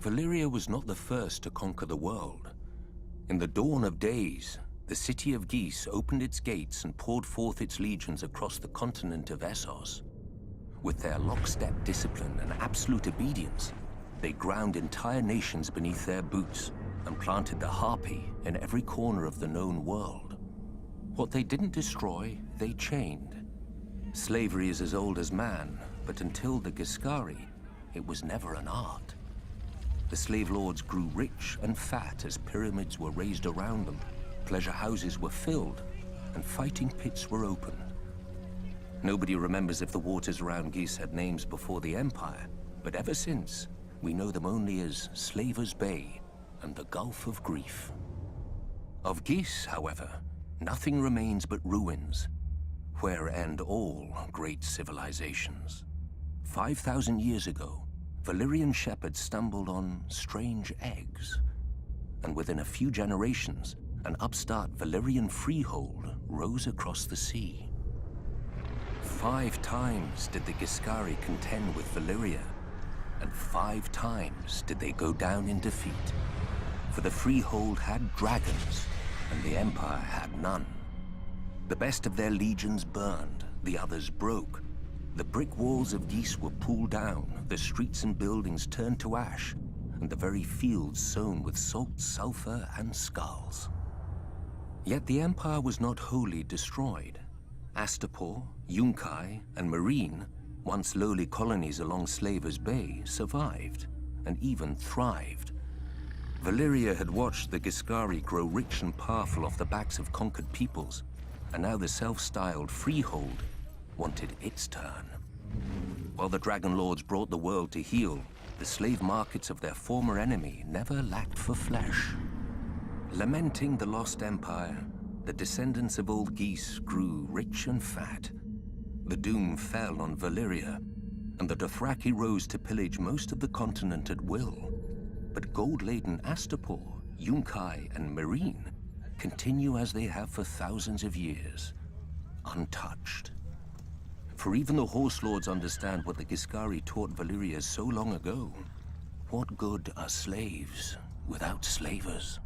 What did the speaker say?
Valyria was not the first to conquer the world. In the dawn of days, the city of Ghis opened its gates and poured forth its legions across the continent of Essos. With their lockstep discipline and absolute obedience, they ground entire nations beneath their boots and planted the harpy in every corner of the known world. What they didn't destroy, they chained. Slavery is as old as man, but until the Giscari, it was never an art. The slave lords grew rich and fat as pyramids were raised around them, pleasure houses were filled, and fighting pits were opened. Nobody remembers if the waters around Ghis had names before the Empire, but ever since, we know them only as Slaver's Bay and the Gulf of Grief. Of Ghis, however, nothing remains but ruins, where end all great civilizations. 5,000 years ago, Valyrian shepherds stumbled on strange eggs, and within a few generations, an upstart Valyrian freehold rose across the sea. 5 times did the Giscari contend with Valyria, and 5 times did they go down in defeat. For the freehold had dragons, and the Empire had none. The best of their legions burned, the others broke. The brick walls of Ghis were pulled down, the streets and buildings turned to ash, and the very fields sown with salt, sulfur, and skulls. Yet the Empire was not wholly destroyed. Astapor, Yunkai, and Meereen, once lowly colonies along Slaver's Bay, survived, and even thrived. Valyria had watched the Giscari grow rich and powerful off the backs of conquered peoples, and now the self-styled freehold wanted its turn. While the Dragon Lords brought the world to heel, the slave markets of their former enemy never lacked for flesh. Lamenting the lost empire, the descendants of old Ghis grew rich and fat. The doom fell on Valyria, and the Dothraki rose to pillage most of the continent at will. But gold-laden Astapor, Yunkai, and Meereen continue as they have for thousands of years, untouched. For even the Horse Lords understand what the Giscari taught Valyria so long ago. What good are slaves without slavers?